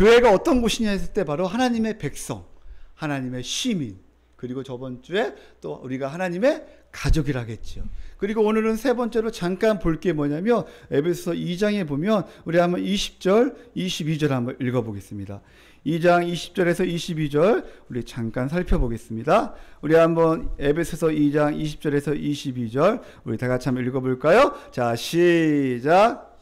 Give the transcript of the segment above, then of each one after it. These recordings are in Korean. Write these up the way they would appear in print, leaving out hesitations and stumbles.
교회가 어떤 곳이냐 했을 때 바로 하나님의 백성, 하나님의 시민, 그리고 저번 주에 또 우리가 하나님의 가족이라겠죠. 그리고 오늘은 세 번째로 잠깐 볼 게 뭐냐면 에베소서 2장에 보면 우리 한번 20절, 22절 한번 읽어보겠습니다. 2장 20절에서 22절 우리 잠깐 살펴보겠습니다. 우리 한번 에베소서 2장 20절에서 22절 우리 다 같이 한번 읽어볼까요? 자, 시작.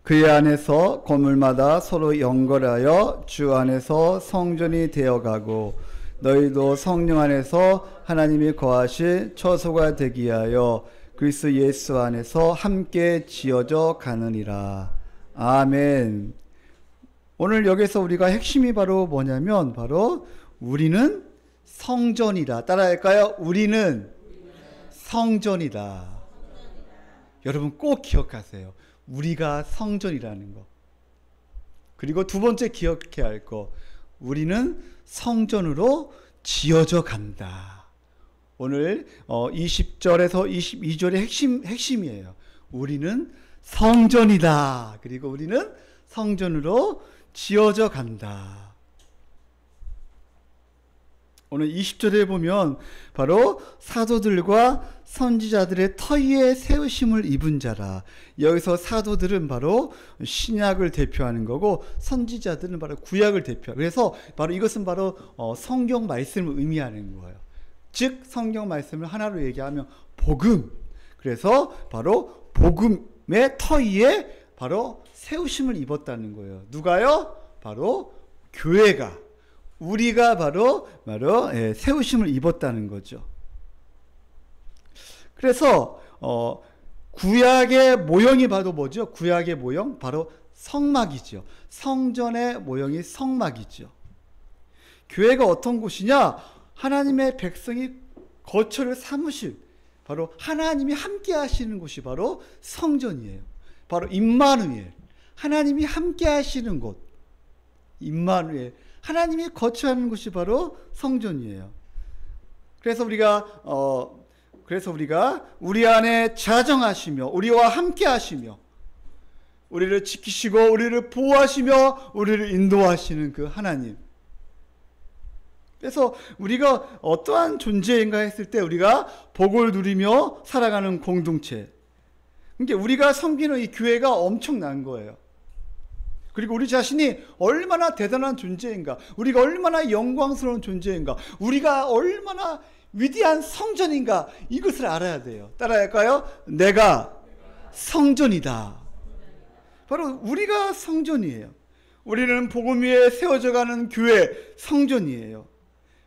그의 안에서 건물마다 서로 연결하여 주 안에서 성전이 되어가고 너희도 성령 안에서 하나님이 거하실 처소가 되기 위하여 그리스도 예수 안에서 함께 지어져 가느니라. 아멘. 오늘 여기서 우리가 핵심이 바로 뭐냐면 바로 우리는 성전이다. 따라할까요? 우리는 성전이다. 여러분 꼭 기억하세요. 우리가 성전이라는 거. 그리고 두 번째 기억해야 할 거. 우리는 성전으로 지어져 간다. 오늘 20절에서 22절의 핵심이에요. 우리는 성전이다. 그리고 우리는 성전으로 지어져 간다. 오늘 20절에 보면 바로 사도들과 선지자들의 터위에 세우심을 입은 자라. 여기서 사도들은 바로 신약을 대표하는 거고 선지자들은 바로 구약을 대표하고, 그래서 바로 이것은 바로 성경 말씀을 의미하는 거예요. 즉 성경 말씀을 하나로 얘기하면 복음. 그래서 바로 복음의 터위에 바로 세우심을 입었다는 거예요. 누가요? 바로 교회가, 우리가 바로 세우심을 입었다는 거죠. 그래서 구약의 모형이 바로 뭐죠? 구약의 모형 바로 성막이죠. 성전의 모형이 성막이죠. 교회가 어떤 곳이냐? 하나님의 백성이 거처를 삼으실, 바로 하나님이 함께 하시는 곳이 바로 성전이에요. 바로 임마누엘, 하나님이 함께 하시는 곳, 임마누엘, 하나님이 거처하는 곳이 바로 성전이에요. 그래서 우리가 우리 안에 자정하시며 우리와 함께 하시며 우리를 지키시고 우리를 보호하시며 우리를 인도하시는 그 하나님. 그래서 우리가 어떠한 존재인가 했을 때 우리가 복을 누리며 살아가는 공동체. 그러니까 우리가 섬기는 이 교회가 엄청난 거예요. 그리고 우리 자신이 얼마나 대단한 존재인가, 우리가 얼마나 영광스러운 존재인가, 우리가 얼마나 위대한 성전인가, 이것을 알아야 돼요. 따라할까요? 내가 성전이다. 바로 우리가 성전이에요. 우리는 복음 위에 세워져 가는 교회 성전이에요.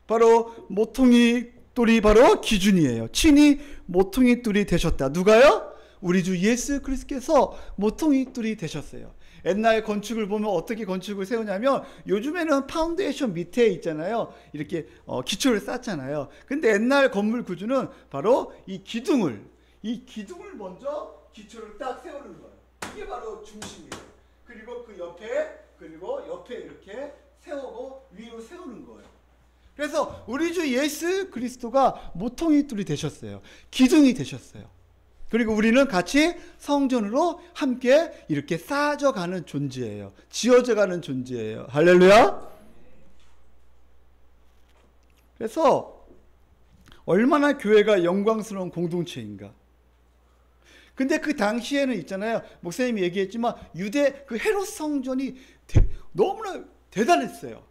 바로 모퉁이 돌이 바로 기준이에요. 친히 모퉁이 돌이 되셨다. 누가요? 우리 주 예수 그리스도께서 모퉁이 돌이 되셨어요. 옛날 건축을 보면 어떻게 건축을 세우냐면 요즘에는 파운데이션 밑에 있잖아요. 이렇게 기초를 쌓잖아요. 근데 옛날 건물 구조는 바로 이 기둥을 먼저 기초를 딱 세우는 거예요. 이게 바로 중심이에요. 그리고 그 옆에 이렇게 세우고 위로 세우는 거예요. 그래서 우리 주 예수 그리스도가 모퉁이 돌이 되셨어요. 기둥이 되셨어요. 그리고 우리는 같이 성전으로 함께 이렇게 쌓아져 가는 존재예요. 지어져 가는 존재예요. 할렐루야. 그래서 얼마나 교회가 영광스러운 공동체인가. 근데 그 당시에는 있잖아요. 목사님이 얘기했지만 유대 그 헤롯 성전이 너무나 대단했어요.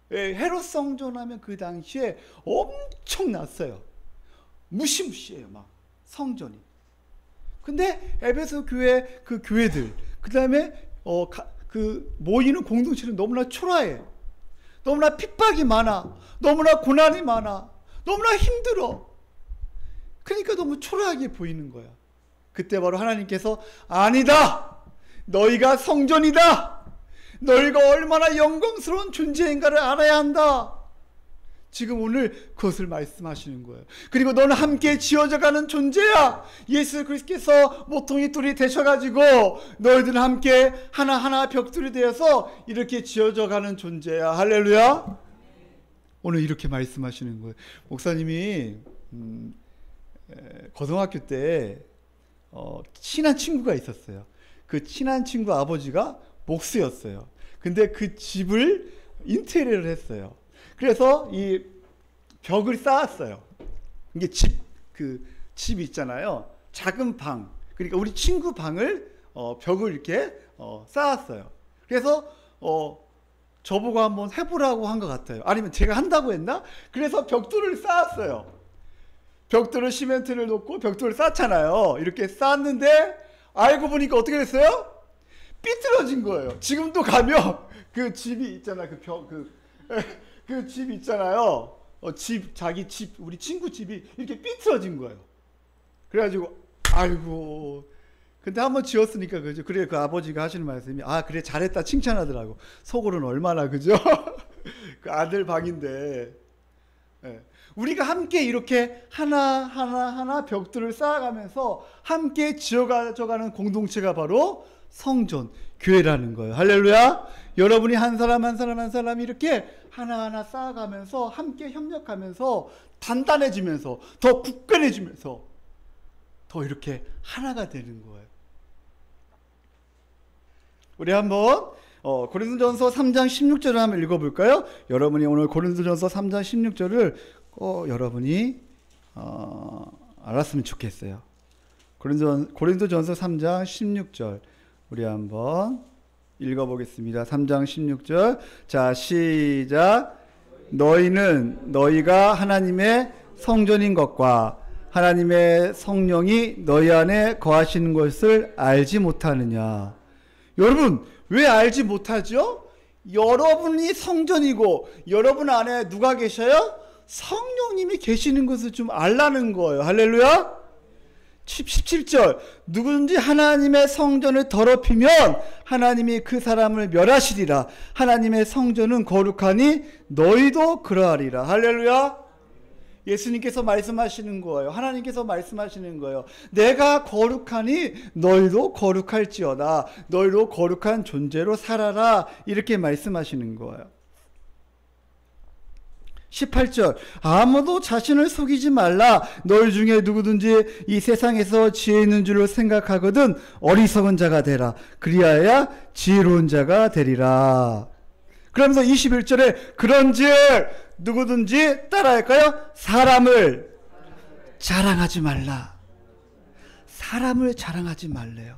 헤롯 성전 하면 그 당시에 엄청났어요. 무시무시해요, 막. 성전이. 근데 에베소 교회 그 교회들, 그 다음에 그 모이는 공동체는 너무나 초라해. 너무나 핍박이 많아. 너무나 고난이 많아. 너무나 힘들어. 그러니까 너무 초라하게 보이는 거야. 그때 바로 하나님께서 아니다. 너희가 성전이다. 너희가 얼마나 영광스러운 존재인가를 알아야 한다. 지금 오늘 그것을 말씀하시는 거예요. 그리고 너는 함께 지어져가는 존재야. 예수 그리스도께서 모퉁이 돌이 되셔가지고 너희들은 함께 하나하나 벽돌이 되어서 이렇게 지어져가는 존재야. 할렐루야. 오늘 이렇게 말씀하시는 거예요. 목사님이 고등학교 때 친한 친구가 있었어요. 그 친한 친구 아버지가 목수였어요. 근데 그 집을 인테리어를 했어요. 그래서 이 벽을 쌓았어요. 이게 집 있잖아요. 작은 방. 그러니까 우리 친구 방을 벽을 이렇게 쌓았어요. 그래서 저보고 한번 해보라고 한 것 같아요. 아니면 제가 한다고 했나? 그래서 벽돌을 쌓았어요. 벽돌을 시멘트를 놓고 벽돌을 쌓잖아요. 이렇게 쌓았는데 알고 보니까 어떻게 됐어요? 삐뚤어진 거예요. 지금도 가면 그 집이 있잖아. 그 집 있잖아요. 자기 집, 우리 친구 집이 이렇게 삐뚤어진 거예요. 그래가지고 아이고. 근데 한번 지었으니까 그죠. 그래 그 아버지가 하시는 말씀이 그래 잘했다 칭찬하더라고. 속으로는 얼마나 그죠. 그 아들 방인데. 네. 우리가 함께 이렇게 하나 벽들을 쌓아가면서 함께 지어가는 공동체가 바로 성전, 교회라는 거예요. 할렐루야. 여러분이 한 사람 이렇게 하나하나 쌓아가면서 함께 협력하면서 단단해지면서 더 굳건해지면서 더 이렇게 하나가 되는 거예요. 우리 한번 고린도전서 3장 16절을 한번 읽어볼까요? 여러분이 오늘 고린도전서 3장 16절을 여러분이 알았으면 좋겠어요. 고린도전서 3장 16절 우리 한번 읽어보겠습니다. 3장 16절 자 시작. 너희가 하나님의 성전인 것과 하나님의 성령이 너희 안에 거하시는 것을 알지 못하느냐. 여러분 왜 알지 못하죠? 여러분이 성전이고 여러분 안에 누가 계셔요? 성령님이 계시는 것을 좀 알라는 거예요. 할렐루야. 17절 누구든지 하나님의 성전을 더럽히면 하나님이 그 사람을 멸하시리라. 하나님의 성전은 거룩하니 너희도 그러하리라. 할렐루야. 예수님께서 말씀하시는 거예요. 하나님께서 말씀하시는 거예요. 내가 거룩하니 너희도 거룩할지어다. 너희도 거룩한 존재로 살아라. 이렇게 말씀하시는 거예요. 18절 아무도 자신을 속이지 말라. 너희 중에 누구든지 이 세상에서 지혜 있는 줄로 생각하거든 어리석은 자가 되라. 그리하여 지혜로운 자가 되리라. 그러면서 21절에 그런즉 누구든지 따라할까요? 사람을 자랑하지 말라. 사람을 자랑하지 말래요.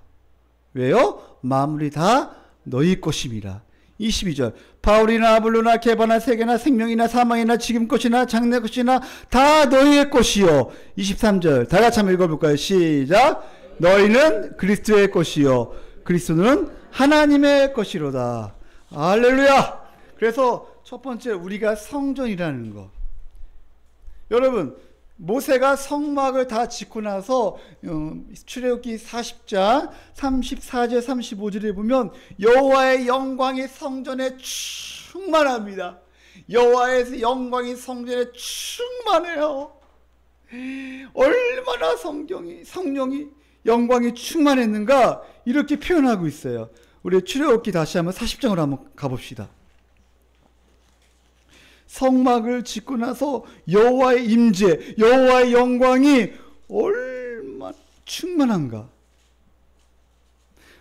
왜요? 만물이 다 너희 것임이라. 22절 바울이나 아볼로나 게바나 세계나 생명이나 사망이나 지금 것이나 장래 것이나 다 너희의 것이요. 23절 다 같이 한번 읽어볼까요? 시작. 너희는 그리스도의 것이요 그리스도는 하나님의 것이로다. 할렐루야. 그래서 첫 번째 우리가 성전이라는 거. 여러분 모세가 성막을 다 짓고 나서 출애굽기 40장 34절 35절에 보면 여호와의 영광이 성전에 충만합니다. 여호와의 영광이 성전에 충만해요. 얼마나 성령이 영광이 충만했는가 이렇게 표현하고 있어요. 우리 출애굽기 다시 한번 40장으로 한번 가봅시다. 성막을 짓고 나서 여호와의 임재, 여호와의 영광이 얼마나 충만한가.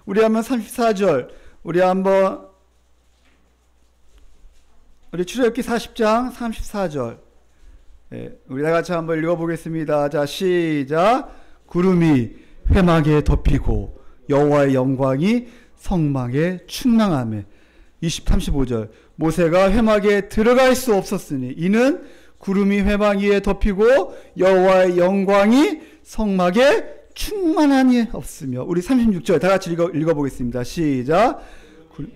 우리 한번 34절, 우리 출애굽기 40장 34절, 우리 다 같이 한번 읽어보겠습니다. 자, 시작. 구름이 회막에 덮이고 여호와의 영광이 성막에 충만하며. 35절 모세가 회막에 들어갈 수 없었으니 이는 구름이 회막 위에 덮이고 여호와의 영광이 성막에 충만하니 없으며. 우리 36절 다 같이 읽어보겠습니다. 시작. 그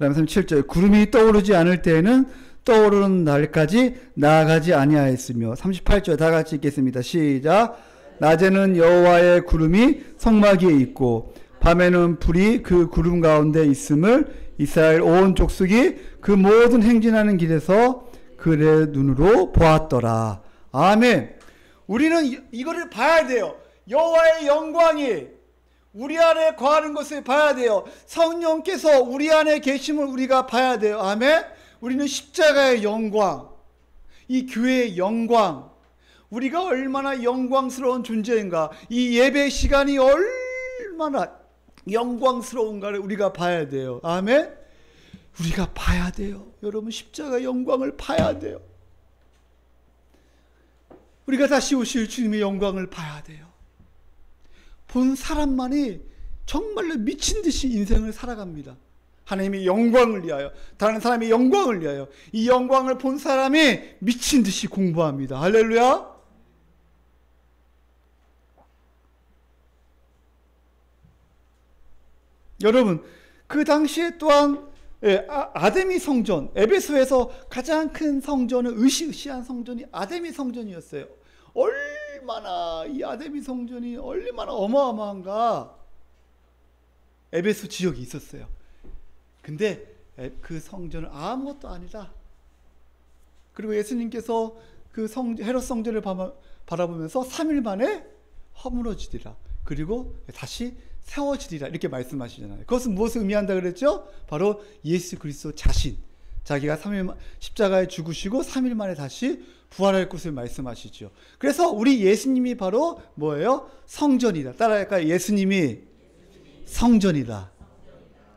다음에 37절 구름이 떠오르지 않을 때에는 떠오르는 날까지 나아가지 아니하였으며. 38절 다 같이 읽겠습니다. 시작. 낮에는 여호와의 구름이 성막 위에 있고 밤에는 불이 그 구름 가운데 있음을 이스라엘 온 족속이 그 모든 행진하는 길에서 그의 눈으로 보았더라. 아멘. 우리는 이거를 봐야 돼요. 여호와의 영광이 우리 안에 거하는 것을 봐야 돼요. 성령께서 우리 안에 계심을 우리가 봐야 돼요. 아멘. 우리는 십자가의 영광, 이 교회의 영광, 우리가 얼마나 영광스러운 존재인가, 이 예배 시간이 얼마나 영광스러운가를 우리가 봐야 돼요. 아멘. 우리가 봐야 돼요. 여러분, 십자가 영광을 봐야 돼요. 우리가 다시 오실 주님의 영광을 봐야 돼요. 본 사람만이 정말로 미친 듯이 인생을 살아갑니다. 하나님의 영광을 위하여, 다른 사람의 영광을 위하여. 이 영광을 본 사람이 미친 듯이 공부합니다. 할렐루야. 여러분, 그 당시에 또한 아데미 성전, 에베소에서 가장 큰 성전은 으시으시한 성전이 아데미 성전이었어요. 얼마나 이 아데미 성전이 얼마나 어마어마한가. 에베소 지역이 있었어요. 근데 그 성전은 아무것도 아니다. 그리고 예수님께서 그 헤롯 성전을 바라보면서 3일 만에 허물어지리라. 그리고 다시 세워지리라. 이렇게 말씀하시잖아요. 그것은 무엇을 의미한다 그랬죠? 바로 예수 그리스도 자신. 자기가 십자가에 죽으시고 3일 만에 다시 부활할 것을 말씀하시죠. 그래서 우리 예수님이 바로 뭐예요? 성전이다. 따라할까요? 예수님이 성전이다.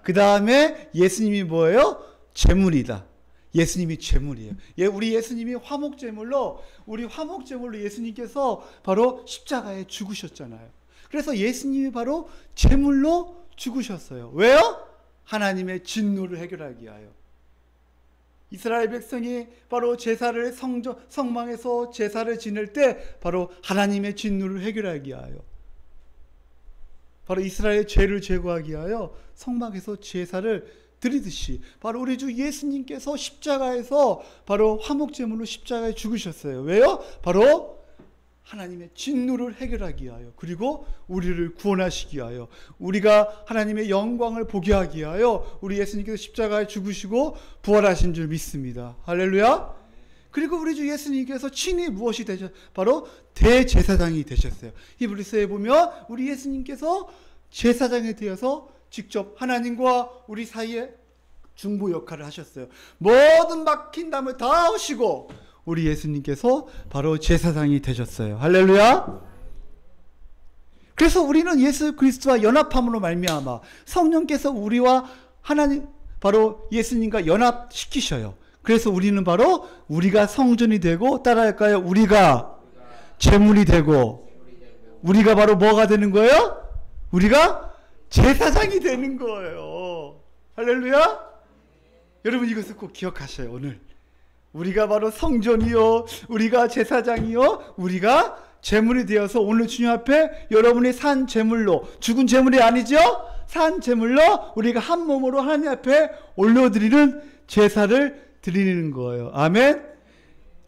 그 다음에 예수님이 뭐예요? 제물이다. 예수님이 제물이에요. 우리 예수님이 화목제물로, 우리 화목제물로 예수님께서 바로 십자가에 죽으셨잖아요. 그래서 예수님이 바로 제물로 죽으셨어요. 왜요? 하나님의 진노를 해결하기 위하여. 이스라엘 백성이 바로 제사를 성막에서 제사를 지낼 때 바로 하나님의 진노를 해결하기 위하여, 바로 이스라엘의 죄를 제거하기 위하여 성막에서 제사를 드리듯이 바로 우리 주 예수님께서 십자가에서 바로 화목제물로 십자가에 죽으셨어요. 왜요? 바로 하나님의 진노를 해결하기 위하여, 그리고 우리를 구원하시기 위하여, 우리가 하나님의 영광을 보게 하기 위하여 우리 예수님께서 십자가에 죽으시고 부활하신 줄 믿습니다. 할렐루야. 그리고 우리 주 예수님께서 친히 무엇이 되셨어요? 바로 대제사장이 되셨어요. 히브리서에 보면 우리 예수님께서 제사장이 되어서 직접 하나님과 우리 사이에 중보 역할을 하셨어요. 모든 막힌 담을 다 하시고 우리 예수님께서 바로 제사장이 되셨어요. 할렐루야. 그래서 우리는 예수 그리스도와 연합함으로 말미암아 성령께서 우리와 하나님, 바로 예수님과 연합시키셔요. 그래서 우리는 바로 우리가 성전이 되고, 따라할까요? 우리가 제물이 되고, 우리가 바로 뭐가 되는 거예요? 우리가 제사장이 되는 거예요. 할렐루야. 여러분, 이것을 꼭 기억하셔요. 오늘 우리가 바로 성전이요, 우리가 제사장이요, 우리가 제물이 되어서 오늘 주님 앞에 여러분이 산 제물로, 죽은 제물이 아니죠? 산 제물로 우리가 한 몸으로 하나님 앞에 올려드리는 제사를 드리는 거예요. 아멘.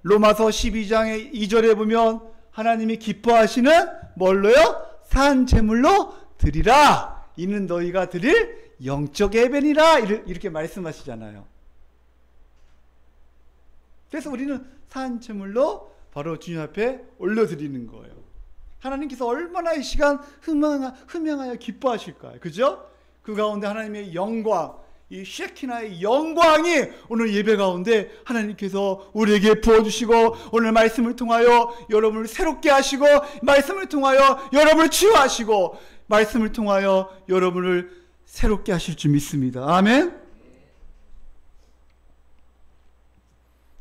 로마서 12장의 2절에 보면 하나님이 기뻐하시는 뭘로요? 산 제물로 드리라. 이는 너희가 드릴 영적 예배니라. 이렇게 말씀하시잖아요. 그래서 우리는 산 제물로 바로 주님 앞에 올려드리는 거예요. 하나님께서 얼마나 이 시간 흠양하여 기뻐하실까요? 그죠? 그 가운데 하나님의 영광, 이 쉐키나의 영광이 오늘 예배 가운데 하나님께서 우리에게 부어주시고, 오늘 말씀을 통하여 여러분을 새롭게 하시고, 말씀을 통하여 여러분을 치유하시고, 말씀을 통하여 여러분을 새롭게 하실 줄 믿습니다. 아멘.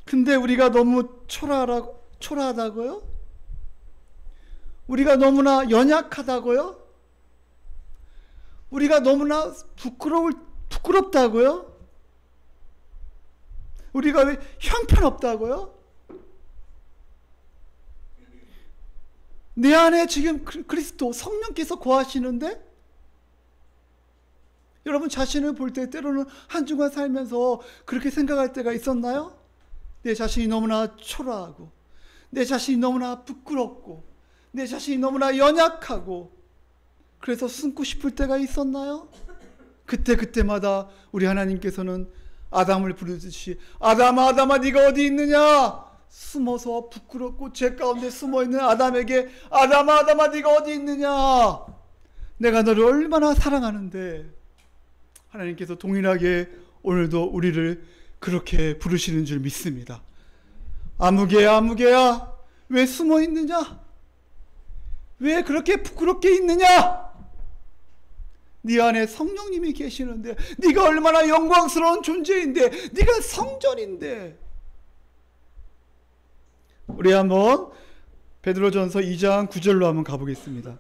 근데 우리가 너무 초라하다고요? 우리가 연약하다고요? 우리가 너무나 부끄럽다고요? 우리가 왜 형편없다고요? 내 안에 지금 그리스도 성령께서 거하시는데, 여러분 자신을 볼 때 때로는 한 주간 살면서 그렇게 생각할 때가 있었나요? 내 자신이 너무나 초라하고, 내 자신이 너무나 부끄럽고, 내 자신이 너무나 연약하고, 그래서 숨고 싶을 때가 있었나요? 그때마다 우리 하나님께서는 아담을 부르듯이, 아담아 네가 어디 있느냐? 숨어서 부끄럽고 죄 가운데 숨어있는 아담에게, 아담아 네가 어디 있느냐? 내가 너를 얼마나 사랑하는데. 하나님께서 동일하게 오늘도 우리를 그렇게 부르시는 줄 믿습니다. 아무개야, 아무개야, 왜 숨어 있느냐? 왜 그렇게 부끄럽게 있느냐? 네 안에 성령님이 계시는데, 네가 얼마나 영광스러운 존재인데, 네가 성전인데. 우리 한번 베드로전서 2장 9절로 한번 가보겠습니다.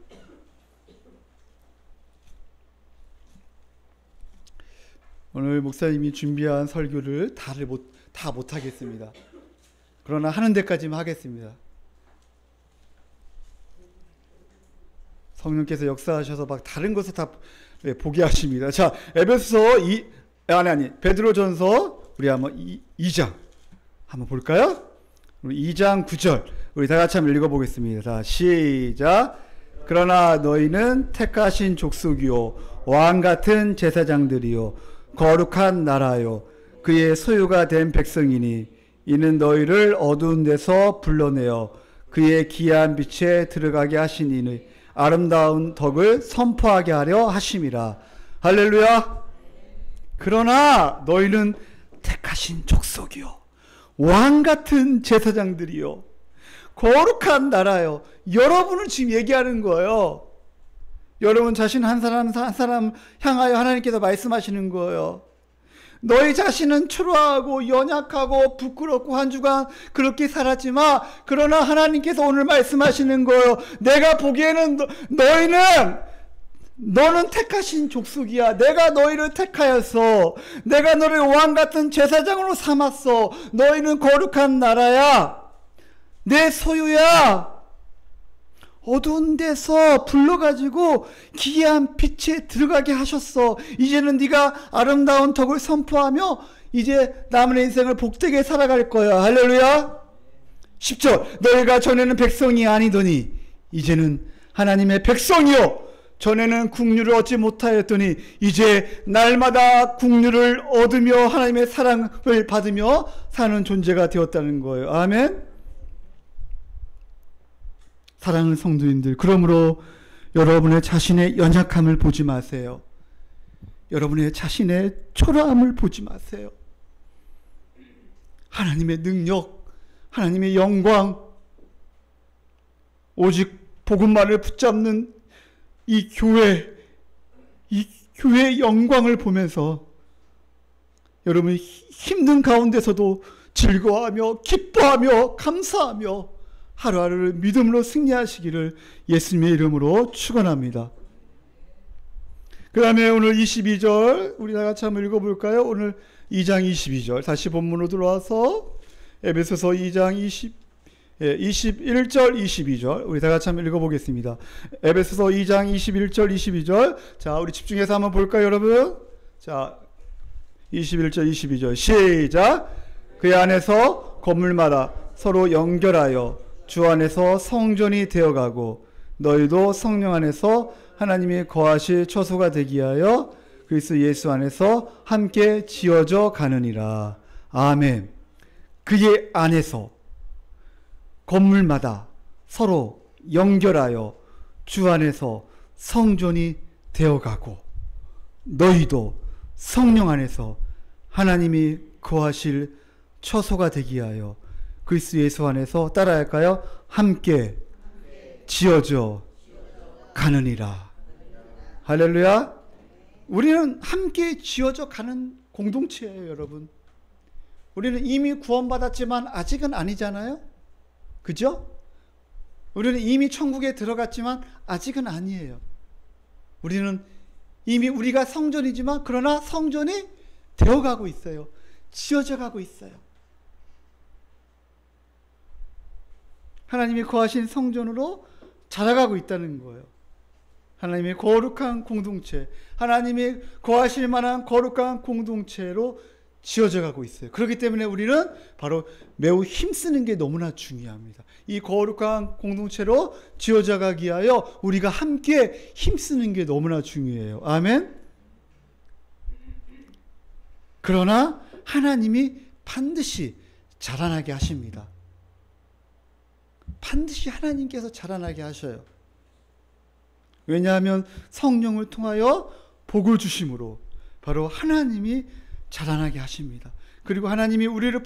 오늘 목사님이 준비한 설교를 다 못하겠습니다. 그러나 하는 데까지만 하겠습니다. 성령께서 역사하셔서 막 다른 것을 다 보게 하십니다. 자, 베드로전서 우리 한번 2장 한번 볼까요? 우리 2장 9절 우리 다 같이 한번 읽어보겠습니다. 자, 시작. 그러나 너희는 택하신 족속이요 왕 같은 제사장들이요 거룩한 나라요 그의 소유가 된 백성이니 이는 너희를 어두운 데서 불러내어 그의 기이한 빛에 들어가게 하신 이의 아름다운 덕을 선포하게 하려 하심이라. 할렐루야. 그러나 너희는 택하신 족속이요 왕 같은 제사장들이요 거룩한 나라요. 여러분을 지금 얘기하는 거예요. 여러분 자신 한 사람 한 사람 향하여 하나님께서 말씀하시는 거예요. 너희 자신은 초라하고 연약하고 부끄럽고 한 주간 그렇게 살았지만 그러나 하나님께서 오늘 말씀하시는 거예요. 내가 보기에는 너는 택하신 족속이야. 내가 너희를 택하였어. 내가 너를 왕같은 제사장으로 삼았어. 너희는 거룩한 나라야. 내 소유야. 어두운 데서 불러가지고 기이한 빛에 들어가게 하셨어. 이제는 네가 아름다운 덕을 선포하며 이제 남은 인생을 복되게 살아갈 거야. 할렐루야. 10절 너희가 전에는 백성이 아니더니 이제는 하나님의 백성이요 전에는 국류를 얻지 못하였더니 이제 날마다 국류를 얻으며 하나님의 사랑을 받으며 사는 존재가 되었다는 거예요. 아멘. 사랑하는 성도님들, 그러므로 여러분의 자신의 연약함을 보지 마세요. 여러분의 자신의 초라함을 보지 마세요. 하나님의 능력, 하나님의 영광, 오직 복음만을 붙잡는 이 교회의 영광을 보면서 여러분이 힘든 가운데서도 즐거워하며 기뻐하며 감사하며 하루하루를 믿음으로 승리하시기를 예수님의 이름으로 축원합니다. 그 다음에 오늘 22절 우리 다 같이 한번 읽어볼까요? 오늘 2장 22절 다시 본문으로 들어와서 에베소서 2장 21절 22절 우리 다 같이 한번 읽어보겠습니다. 에베소서 2장 21절 22절 자 우리 집중해서 한번 볼까요 여러분? 자 21절 22절 시작. 그 안에서 건물마다 서로 연결하여 주 안에서 성전이 되어가고 너희도 성령 안에서 하나님이 거하실 처소가 되기 위하여 그리스도 예수 안에서 함께 지어져 가느니라. 아멘. 그의 안에서 건물마다 서로 연결하여 주 안에서 성전이 되어가고 너희도 성령 안에서 하나님이 거하실 처소가 되기 위하여 그리스도 예수 안에서 따라할까요? 함께 지어져 가느니라. 할렐루야. 우리는 함께 지어져 가는 공동체예요 여러분. 우리는 이미 구원받았지만 아직은 아니잖아요. 그죠? 우리는 이미 천국에 들어갔지만 아직은 아니에요. 우리는 이미 우리가 성전이지만 그러나 성전이 되어가고 있어요. 지어져 가고 있어요. 하나님이 거하신 성전으로 자라가고 있다는 거예요. 하나님의 거룩한 공동체, 하나님이 거하실 만한 거룩한 공동체로 지어져 가고 있어요. 그렇기 때문에 우리는 바로 매우 힘쓰는 게 너무나 중요합니다. 이 거룩한 공동체로 지어져 가기 위하여 우리가 함께 힘쓰는 게 너무나 중요해요. 아멘. 그러나 하나님이 반드시 자라나게 하십니다. 반드시 하나님께서 자라나게 하셔요. 왜냐하면 성령을 통하여 복을 주심으로 바로 하나님이 자라나게 하십니다. 그리고 하나님이 우리를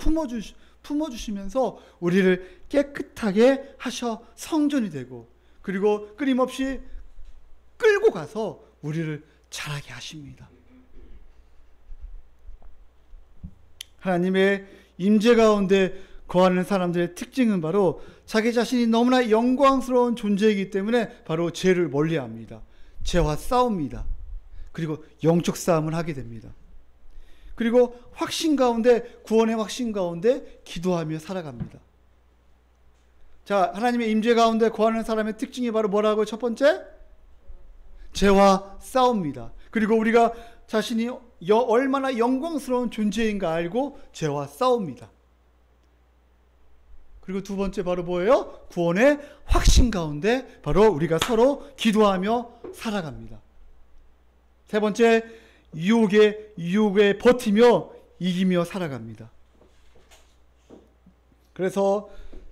품어주시면서 우리를 깨끗하게 하셔 성전이 되고, 그리고 끊임없이 끌고 가서 우리를 자라게 하십니다. 하나님의 임재 가운데 거하는 사람들의 특징은 바로 자기 자신이 너무나 영광스러운 존재이기 때문에 바로 죄를 멀리합니다. 죄와 싸웁니다. 그리고 영적 싸움을 하게 됩니다. 그리고 확신 가운데, 구원의 확신 가운데 기도하며 살아갑니다. 자, 하나님의 임재 가운데 거하는 사람의 특징이 바로 뭐라고요? 첫 번째, 죄와 싸웁니다. 그리고 우리가 자신이 얼마나 영광스러운 존재인가 알고 죄와 싸웁니다. 그리고 두 번째 바로 뭐예요? 구원의 확신 가운데 바로 우리가 서로 기도하며 살아갑니다. 세 번째, 유혹에 버티며 이기며 살아갑니다. 그래서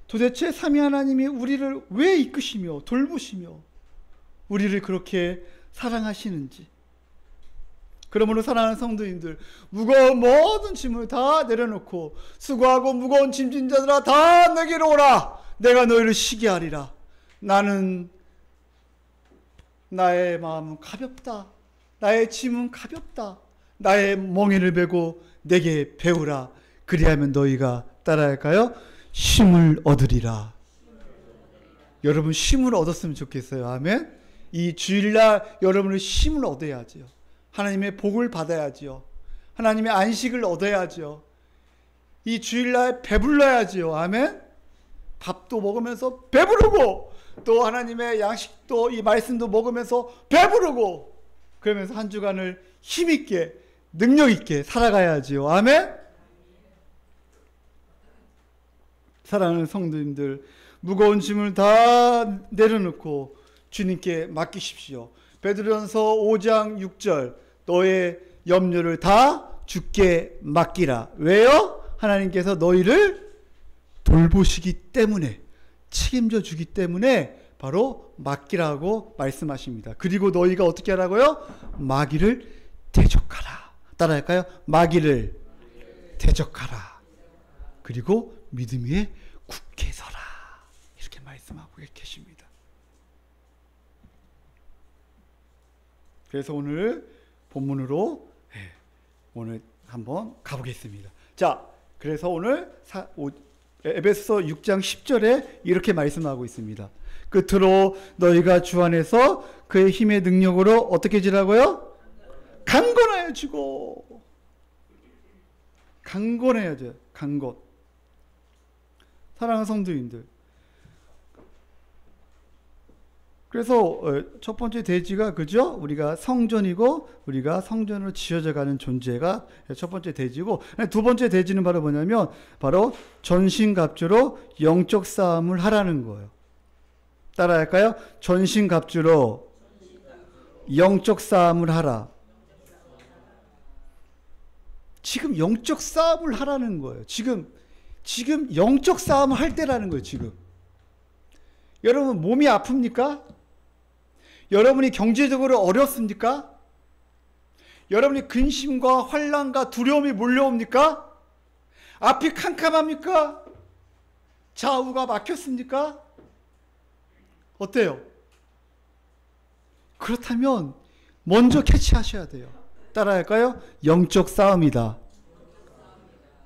도대체 삼위 하나님이 우리를 왜 이끄시며 돌보시며 우리를 그렇게 사랑하시는지, 그러므로 사랑하는 성도님들, 무거운 모든 짐을 다 내려놓고 수고하고 무거운 짐진 자들아 다 내게로 오라. 내가 너희를 쉬게 하리라. 나는 나의 마음은 가볍다. 나의 짐은 가볍다. 나의 멍에를 베고 내게 배우라. 그리하면 너희가 따라할까요? 쉼을 얻으리라. 여러분 쉼을 얻었으면 좋겠어요. 아멘. 이 주일날 여러분은 쉼을 얻어야지요. 하나님의 복을 받아야지요. 하나님의 안식을 얻어야지요. 이 주일날 배불러야지요. 아멘. 밥도 먹으면서 배부르고, 또 하나님의 양식도, 이 말씀도 먹으면서 배부르고, 그러면서 한 주간을 힘있게 능력있게 살아가야지요. 아멘. 사랑하는 성도님들, 무거운 짐을 다 내려놓고 주님께 맡기십시오. 베드로전서 5장 6절, 너의 염려를 다 주께 맡기라. 왜요? 하나님께서 너희를 돌보시기 때문에, 책임져 주기 때문에 바로 맡기라고 말씀하십니다. 그리고 너희가 어떻게 하라고요? 마귀를 대적하라. 따라할까요? 마귀를 대적하라. 그리고 믿음 위에 굳게 서라. 이렇게 말씀하고 계십니다. 그래서 오늘 본문으로 오늘 한번 가보겠습니다. 자, 그래서 오늘 에베소서 6장 10절에 이렇게 말씀하고 있습니다. 끝으로 너희가 주 안에서 그의 힘의 능력으로 어떻게 지라고요? 강건하여지고. 강건해야죠. 강건. 사랑하는 성도님들, 그래서 첫 번째 대지가 그죠? 우리가 성전이고 우리가 성전으로 지어져 가는 존재가 첫 번째 대지고, 두 번째 대지는 바로 뭐냐면 바로 전신갑주로 영적 싸움을 하라는 거예요. 따라할까요? 전신갑주로 영적 싸움을 하라. 지금 영적 싸움을 하라는 거예요. 지금 영적 싸움을 할 때라는 거예요. 지금 여러분 몸이 아픕니까? 여러분이 경제적으로 어렵습니까? 여러분이 근심과 환난과 두려움이 몰려옵니까? 앞이 캄캄합니까? 좌우가 막혔습니까? 어때요? 그렇다면 먼저 캐치하셔야 돼요. 따라할까요? 영적 싸움이다.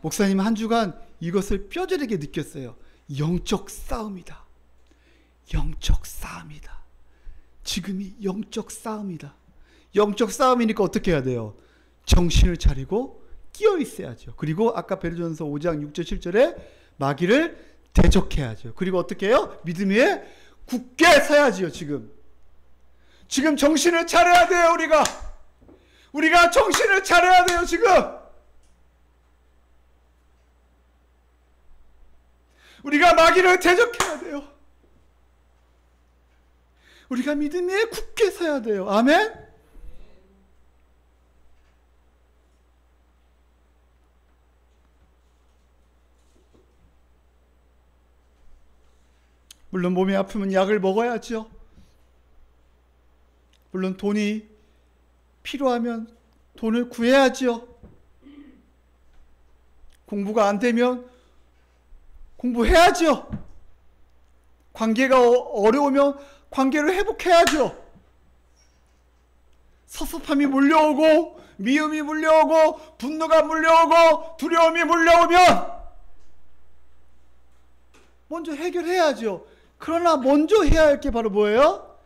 목사님 한 주간 이것을 뼈저리게 느꼈어요. 영적 싸움이다. 영적 싸움이다. 지금이 영적 싸움이다. 영적 싸움이니까 어떻게 해야 돼요? 정신을 차리고 끼어 있어야죠. 그리고 아까 베드로전서 5장 6절 7절에 마귀를 대적해야죠. 그리고 어떻게 해요? 믿음 위에 굳게 서야지요. 지금 정신을 차려야 돼요. 우리가 정신을 차려야 돼요. 지금 우리가 마귀를 대적해야 돼요. 우리가 믿음 위에 굳게 서야 돼요. 아멘. 물론 몸이 아프면 약을 먹어야죠. 물론 돈이 필요하면 돈을 구해야지요. 공부가 안 되면 공부해야죠. 관계가 어려우면 관계를 회복해야죠. 섭섭함이 몰려오고 미움이 몰려오고 분노가 몰려오고 두려움이 몰려오면 먼저 해결해야죠. 그러나 먼저 해야 할 게 바로 뭐예요?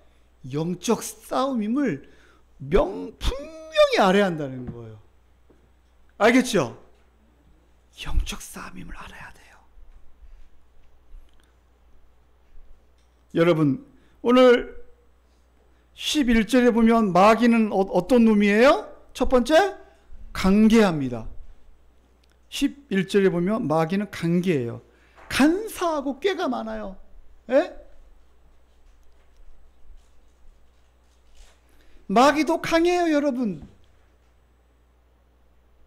영적 싸움임을 분명히 알아야 한다는 거예요. 알겠죠? 영적 싸움임을 알아야 돼요. 여러분, 오늘 11절에 보면 마귀는 어떤 놈이에요? 첫 번째, 간계합니다. 11절에 보면 마귀는 간계예요. 간사하고 꾀가 많아요. 예? 마귀도 강해요, 여러분.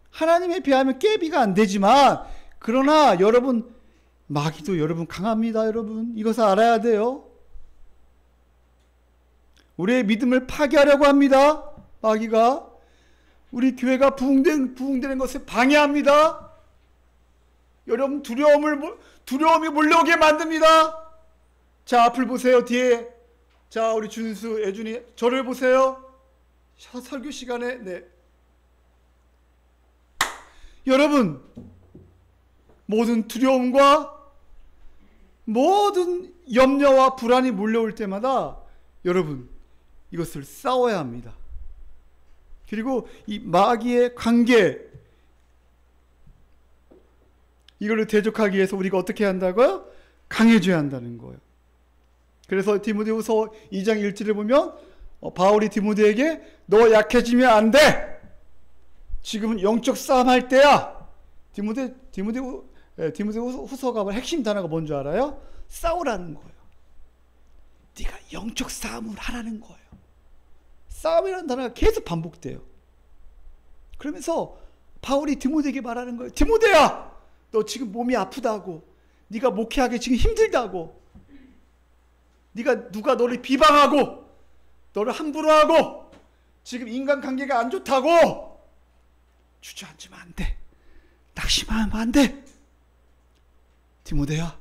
하나님에 비하면 꾀비가 안 되지만, 그러나 여러분, 마귀도 여러분 강합니다, 여러분. 이것을 알아야 돼요. 우리의 믿음을 파괴하려고 합니다, 마귀가. 우리 교회가 부흥되는 것을 방해합니다. 여러분, 두려움이 몰려오게 만듭니다. 자, 앞을 보세요, 뒤에. 자, 우리 준수, 애준이, 저를 보세요. 설교 시간에, 네. 여러분, 모든 두려움과 모든 염려와 불안이 몰려올 때마다 여러분, 이것을 싸워야 합니다. 그리고 이 마귀의 관계, 이걸로 대적하기 위해서 우리가 어떻게 한다고요? 강해져야 한다는 거예요. 그래서 디모데후서 2장 1절에 보면 바울이 디모데에게 너 약해지면 안 돼. 지금은 영적 싸움 할 때야. 디모데후서가 핵심 단어가 뭔지 알아요? 싸우라는 거예요. 네가 영적 싸움을 하라는 거예요. 싸움이라는 단어가 계속 반복돼요. 그러면서 바울이 디모데에게 말하는 거예요. 디모데야, 너 지금 몸이 아프다고, 네가 목회하기 지금 힘들다고, 누가 너를 비방하고 너를 함부로 하고 지금 인간관계가 안 좋다고 주저앉으면 안 돼. 낙심하면 안 돼. 디모데야,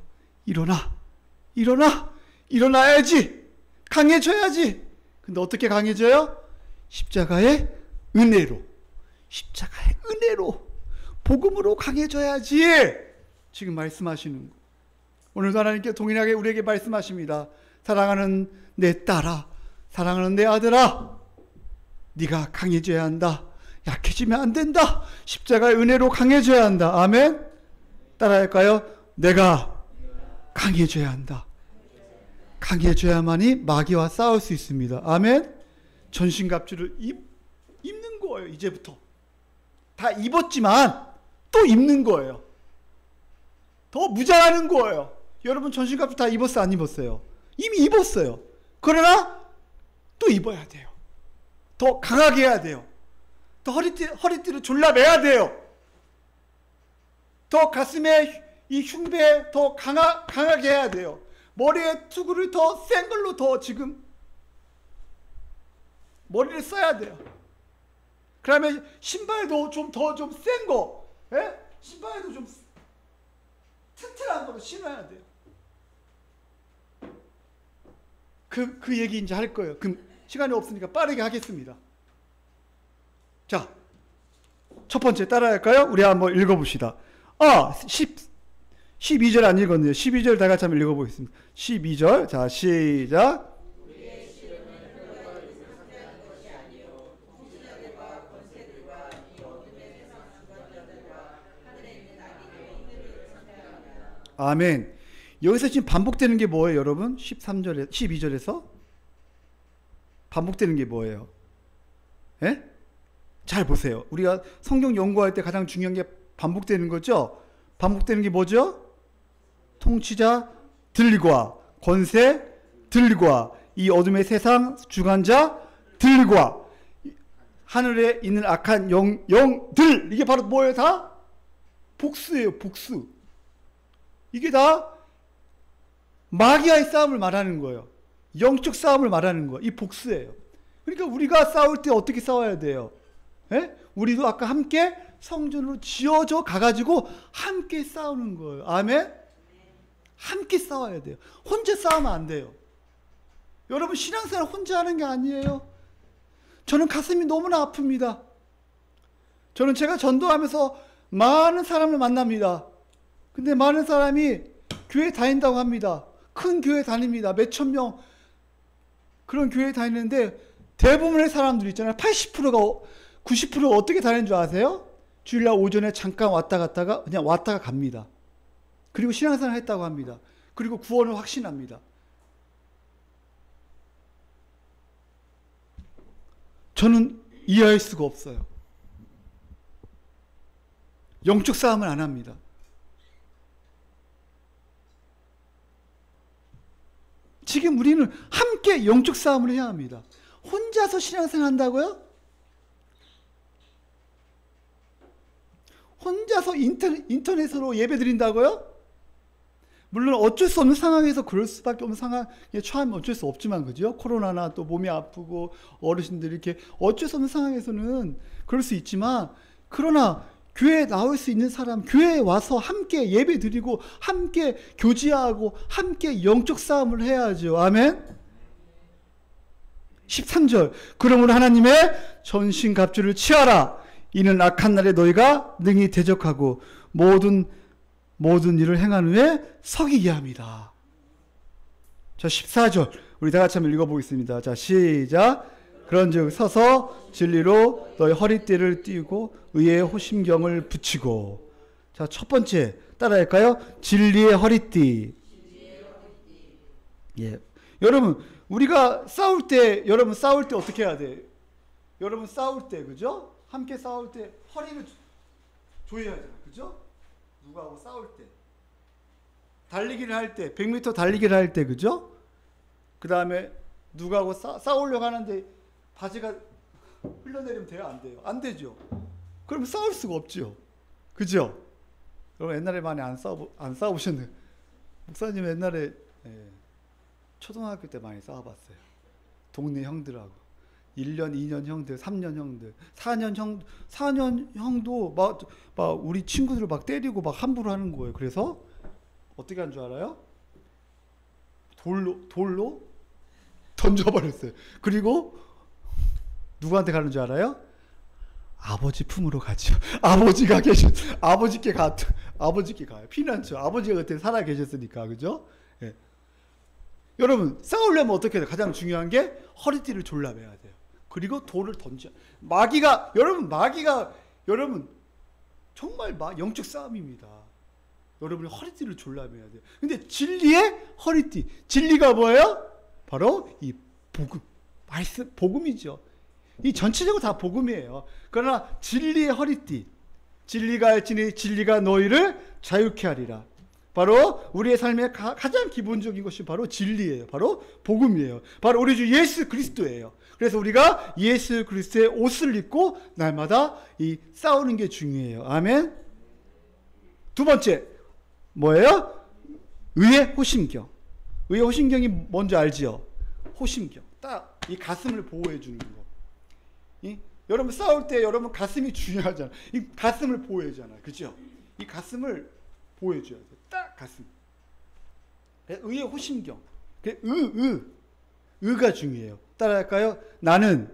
일어나야지. 강해져야지. 근데 어떻게 강해져요? 십자가의 은혜로 복음으로 강해져야지. 지금 말씀하시는 거. 오늘도 하나님께 동일하게 우리에게 말씀하십니다. 사랑하는 내 딸아, 사랑하는 내 아들아, 네가 강해져야 한다. 약해지면 안 된다. 십자가의 은혜로 강해져야 한다. 아멘. 따라할까요? 내가 강해져야 한다. 강해져야만이 마귀와 싸울 수 있습니다. 아멘. 전신갑주를 입는 거예요. 이제부터 다 입었지만 또 입는 거예요. 더 무장하는 거예요. 여러분, 전신갑주 다 입었어요, 안 입었어요? 이미 입었어요. 그러나 또 입어야 돼요. 더 강하게 해야 돼요. 더 허리띠를 졸라매야 돼요. 더 가슴에 이 흉배에 더 강하게 해야 돼요. 머리에 투구를 더 센 걸로 더 지금 머리를 써야 돼요. 그러면 신발도 좀 센 거, 예? 신발도 좀 튼튼한 거로 신어야 돼요. 그 얘기 이제 할 거예요. 그럼 시간이 없으니까 빠르게 하겠습니다. 자, 첫 번째 따라할까요? 우리 한번 읽어봅시다. 12절 안 읽었네요. 12절 다 같이 한번 읽어보겠습니다. 12절. 자, 시작. 아멘. 여기서 지금 반복되는 게 뭐예요, 여러분? 12절에서 반복되는 게 뭐예요? 예? 잘 보세요. 우리가 성경 연구할 때 가장 중요한 게 반복되는 거죠? 반복되는 게 뭐죠? 통치자 들과 권세 들과 이 어둠의 세상 주관자 들과 하늘에 있는 악한 영들, 이게 바로 뭐예요? 다 복수예요. 복수. 이게 다 마귀와의 싸움을 말하는 거예요. 영적 싸움을 말하는 거예요. 이 복수예요. 그러니까 우리가 싸울 때 어떻게 싸워야 돼요? 예? 우리도 아까 함께 성전으로 지어져 가가지고 함께 싸우는 거예요. 아멘? 함께 싸워야 돼요. 혼자 싸우면 안 돼요. 여러분, 신앙생활 혼자 하는 게 아니에요. 저는 가슴이 너무나 아픕니다. 저는 제가 전도하면서 많은 사람을 만납니다. 근데 많은 사람이 교회 다닌다고 합니다. 큰 교회 다닙니다. 몇천 명 그런 교회 다니는데 대부분의 사람들 있잖아요. 80%가 90%가 어떻게 다니는 줄 아세요? 주일날 오전에 잠깐 왔다 갔다가 그냥 왔다가 갑니다. 그리고 신앙생활 했다고 합니다. 그리고 구원을 확신합니다. 저는 이해할 수가 없어요. 영적 싸움을 안 합니다. 지금 우리는 함께 영적 싸움을 해야 합니다. 혼자서 신앙생활 한다고요? 혼자서 인터넷으로 예배 드린다고요? 물론 어쩔 수 없는 상황에서 그럴 수밖에 없는 상황에 처하면 어쩔 수 없지만, 그죠? 코로나나 또 몸이 아프고 어르신들이 이렇게 어쩔 수 없는 상황에서는 그럴 수 있지만, 그러나 교회에 나올 수 있는 사람, 교회에 와서 함께 예배 드리고 함께 교제하고 함께 영적 싸움을 해야죠. 아멘. 13절, 그러므로 하나님의 전신갑주를 취하라. 이는 악한 날에 너희가 능히 대적하고 모든 일을 행한 후에 서기게 합니다. 자, 14절 우리 다 같이 한번 읽어보겠습니다. 자, 시작. 그런즉 서서 진리로 너희 허리띠를 띠고 의의 호심경을 붙이고. 자, 첫 번째 따라할까요? 진리의 허리띠. 예, 여러분, 우리가 싸울 때, 여러분 싸울 때 어떻게 해야 돼? 여러분 싸울 때, 그죠? 함께 싸울 때 허리를 조여야 돼요, 그죠? 누구하고 싸울 때, 달리기를 할 때, 100m 달리기를 할 때, 그죠? 그 다음에 누구하고 싸우려고 하는데 바지가 흘러내리면 돼요, 안 돼요? 안 되죠. 그럼 싸울 수가 없죠, 그죠? 여러분 옛날에 많이 안 싸워보셨나요? 목사님 옛날에 초등학교 때 많이 싸워봤어요. 동네 형들하고. 1년, 2년 형들, 3년 형들, 4년 형도 막 우리 친구들을 막 때리고 막 함부로 하는 거예요. 그래서 어떻게 한 줄 알아요? 돌로 던져버렸어요. 그리고 누구한테 가는 줄 알아요? 아버지 품으로 가죠. 아버지께 가요. 피난처. 아버지가 그때 살아 계셨으니까, 그죠? 예. 여러분, 싸우려면 어떻게 해야 돼요? 가장 중요한 게 허리띠를 졸라매야 돼요. 그리고 돌을 던져. 마귀가 여러분 정말 영적 싸움입니다. 여러분이 허리띠를 졸라매야 돼요. 근데 진리의 허리띠. 진리가 뭐예요? 바로 이 복음. 말씀, 복음이죠. 이 전체적으로 다 복음이에요. 그러나 진리의 허리띠. 진리가 알지니 진리가 너희를 자유케 하리라. 바로 우리의 삶의 가장 기본적인 것이 바로 진리예요. 바로 복음이에요. 바로 우리 주 예수 그리스도예요. 그래서 우리가 예수 그리스도의 옷을 입고 날마다 이 싸우는 게 중요해요. 아멘. 두 번째 뭐예요? 의의 호심경. 의의 호심경이 뭔지 알지요? 호심경. 딱 이 가슴을 보호해 주는 거. 여러분 싸울 때 여러분 가슴이 중요하잖아. 이 가슴을 보호해 주잖아. 그죠? 이 가슴을 보호해 줘야 돼. 딱 가슴. 의의 호심경. 의가 중요해요. 따라할까요? 나는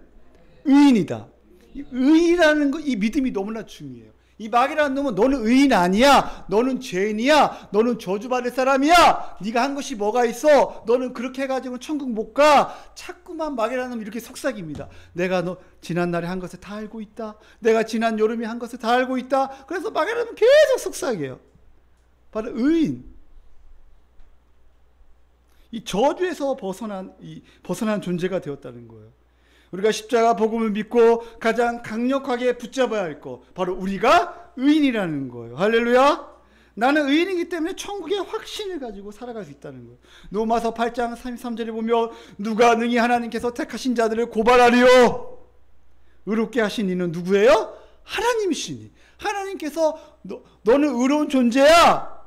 의인이다. 의라는 거, 이 믿음이 너무나 중요해요. 이 마귀라는 놈은 너는 의인 아니야. 너는 죄인이야. 너는 저주받을 사람이야. 네가 한 것이 뭐가 있어. 너는 그렇게 해가지고 천국 못 가. 자꾸만 마귀라는 놈은 이렇게 속삭입니다. 내가 너 지난날에 한 것을 다 알고 있다. 내가 지난 여름에 한 것을 다 알고 있다. 그래서 마귀라는 놈은 계속 속삭여요. 바로 의인. 이 저주에서 벗어난 존재가 되었다는 거예요. 우리가 십자가 복음을 믿고 가장 강력하게 붙잡아야 할 것, 바로 우리가 의인이라는 거예요. 할렐루야. 나는 의인이기 때문에 천국의 확신을 가지고 살아갈 수 있다는 거예요. 로마서 8장 33절에 보면 누가 능히 하나님께서 택하신 자들을 고발하리요. 의롭게 하신 이는 누구예요? 하나님이시니. 하나님께서 너는 의로운 존재야.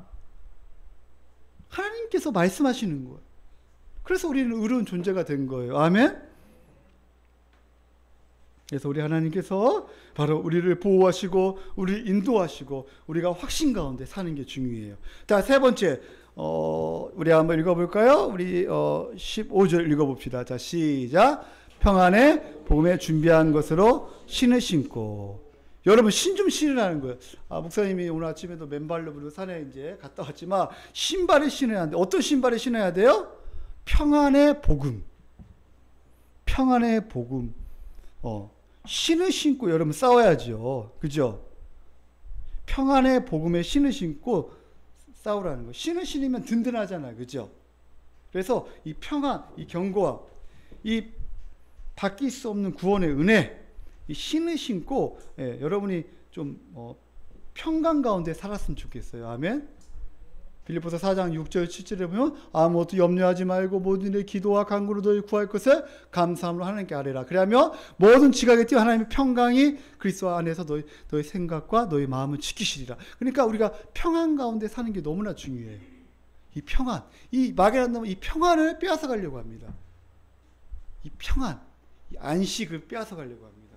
하나님께서 말씀하시는 거예요. 그래서 우리는 의로운 존재가 된 거예요. 아멘. 그래서 우리 하나님께서 바로 우리를 보호하시고 우리를 인도하시고 우리가 확신 가운데 사는 게 중요해요. 자, 세 번째, 우리 한번 읽어볼까요? 우리 15절 읽어봅시다. 자, 시작. 평안의 복음에 준비한 것으로 신을 신고. 여러분, 신 좀 신으라는 거예요. 목사님이 오늘 아침에도 맨발로 우리 산에 이제 갔다 왔지만 신발을 신어야 하는데 어떤 신발을 신어야 돼요? 평안의 복음. 평안의 복음. 신을 신고 여러분 싸워야죠. 그죠? 평안의 복음에 신을 신고 싸우라는 거예요. 신을 신으면 든든하잖아요. 그죠? 그래서 이 평안, 이 견고함, 이 바뀔 수 없는 구원의 은혜, 이 신을 신고 여러분이 좀 평강 가운데 살았으면 좋겠어요. 아멘. 빌립보서 4장 6절 7절에 보면 아무것도 염려하지 말고 모든 일에 기도와 간구로 너희 구할 것을 감사함으로 하나님께 아뢰라. 그러면 모든 지각에 뛰어 하나님의 평강이 그리스도 안에서 너희 생각과 너희 마음을 지키시리라. 그러니까 우리가 평안 가운데 사는 게 너무나 중요해요. 이 평안, 이 마귀라는 놈은 이 평안을 빼앗아 가려고 합니다. 이 평안, 이 안식을 빼앗아 가려고 합니다.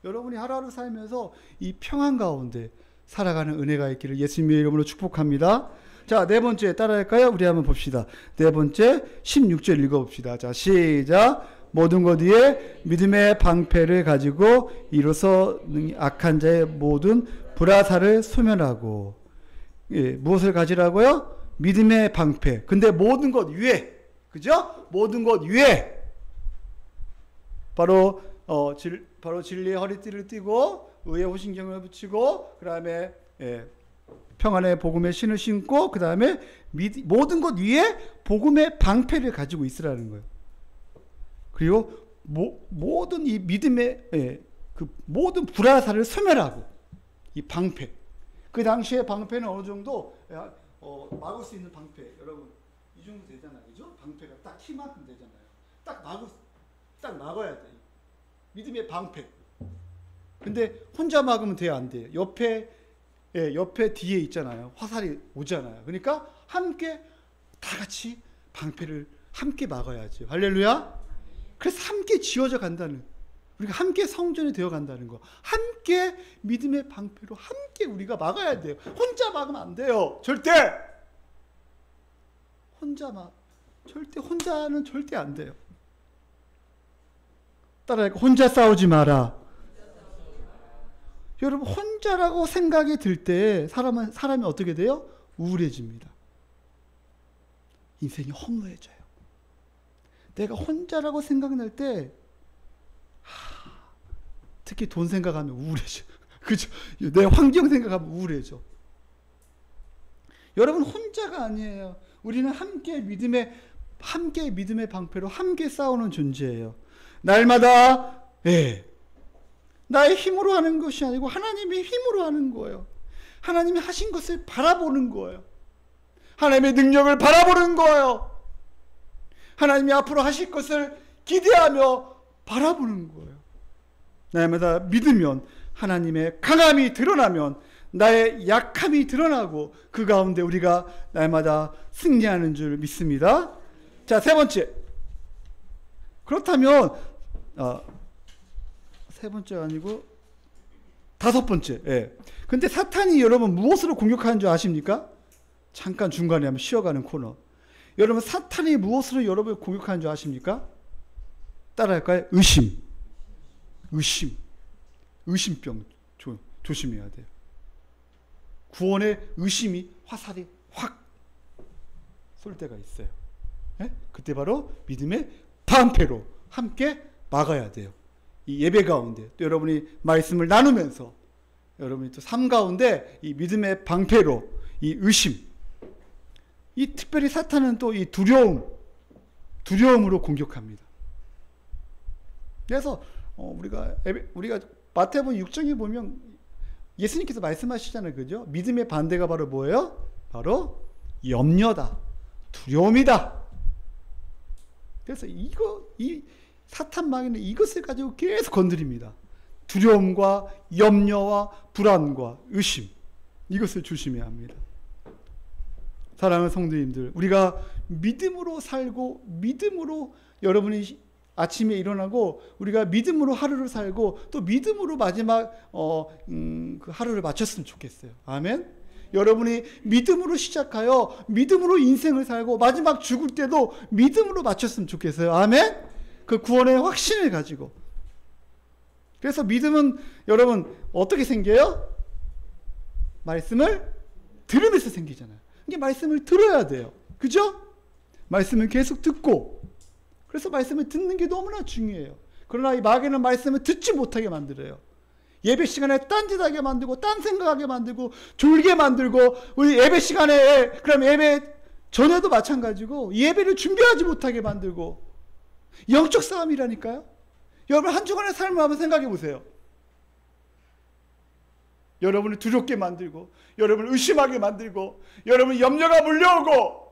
여러분이 하루하루 살면서 이 평안 가운데 살아가는 은혜가 있기를 예수님의 이름으로 축복합니다. 자, 네 번째 따라할까요? 우리 한번 봅시다. 네 번째 16절 읽어봅시다. 자, 시작. 모든 것 위에 믿음의 방패를 가지고 이로써 악한 자의 모든 불화살을 소멸하고. 무엇을 가지라고요? 믿음의 방패. 근데 모든 것 위에, 그죠? 모든 것 위에 바로 진리의 허리띠를 띠고 의의 호신경을 붙이고 그 다음에 평안의 복음의 신을 신고 그 다음에 모든 것 위에 복음의 방패를 가지고 있으라는 거예요. 그리고 모든 이 믿음의 그 모든 불화살을 소멸하고 이 방패. 그 당시에 방패는 어느 정도 막을 수 있는 방패. 여러분 이 정도 되잖아요, 그죠? 방패가 딱 키만큼 되잖아요. 딱 막아야 돼. 믿음의 방패. 근데 혼자 막으면 돼요, 안 돼요? 옆에 뒤에 있잖아요. 화살이 오잖아요. 그러니까 함께 다 같이 방패를 함께 막아야죠. 할렐루야. 그래서 함께 지어져 간다는, 우리가 함께 성전이 되어 간다는 거. 함께 믿음의 방패로 함께 우리가 막아야 돼요. 혼자 막으면 안 돼요. 절대. 혼자는 절대 안 돼요. 따라할까? 혼자 싸우지 마라. 여러분, 혼자라고 생각이 들 때 사람이 어떻게 돼요? 우울해집니다. 인생이 허무해져요. 내가 혼자라고 생각날 때 특히 돈 생각하면 우울해져. 그죠? 내 환경 생각하면 우울해져. 여러분, 혼자가 아니에요. 우리는 함께 믿음의 방패로 함께 싸우는 존재예요. 날마다 나의 힘으로 하는 것이 아니고 하나님의 힘으로 하는 거예요. 하나님이 하신 것을 바라보는 거예요. 하나님의 능력을 바라보는 거예요. 하나님이 앞으로 하실 것을 기대하며 바라보는 거예요. 날마다 믿으면 하나님의 강함이 드러나면 나의 약함이 드러나고 그 가운데 우리가 날마다 승리하는 줄 믿습니다. 자, 세 번째. 그렇다면 세 번째 아니고 다섯 번째. 근데 사탄이 여러분 무엇으로 공격하는 줄 아십니까? 잠깐 중간에 한번 쉬어가는 코너. 여러분, 사탄이 무엇으로 여러분을 공격하는 줄 아십니까? 따라할까요? 의심병 조심해야 돼요. 구원의 의심이 화살이 확 쏠 때가 있어요. 그때 바로 믿음의 방패로 함께 막아야 돼요. 이 예배 가운데 또 여러분이 말씀을 나누면서 여러분이 또 삶 가운데 이 믿음의 방패로 이 의심, 이 특별히 사탄은 또 이 두려움으로 공격합니다. 그래서 우리가 마태복음 6장에 보면 예수님께서 말씀하시잖아요, 그죠? 믿음의 반대가 바로 뭐예요? 바로 염려다, 두려움이다. 그래서 이 사탄 마귀는 이것을 가지고 계속 건드립니다. 두려움과 염려와 불안과 의심, 이것을 조심해야 합니다. 사랑하는 성도님들, 우리가 믿음으로 살고 믿음으로 여러분이 아침에 일어나고 우리가 믿음으로 하루를 살고 또 믿음으로 마지막 그 하루를 마쳤으면 좋겠어요. 아멘. 여러분이 믿음으로 시작하여 믿음으로 인생을 살고 마지막 죽을 때도 믿음으로 마쳤으면 좋겠어요. 아멘. 그 구원의 확신을 가지고. 그래서 믿음은 여러분 어떻게 생겨요? 말씀을 들으면서 생기잖아요. 이게 말씀을 들어야 돼요. 그죠? 말씀을 계속 듣고. 그래서 말씀을 듣는 게 너무나 중요해요. 그러나 이 마귀는 말씀을 듣지 못하게 만들어요. 예배 시간에 딴짓하게 만들고 딴 생각하게 만들고 졸게 만들고 우리 예배 시간에 그럼 예배 전에도 마찬가지고 예배를 준비하지 못하게 만들고 영적 싸움이라니까요. 여러분 한 주간의 삶을 한번 생각해 보세요. 여러분을 두렵게 만들고 여러분을 의심하게 만들고 여러분 염려가 몰려오고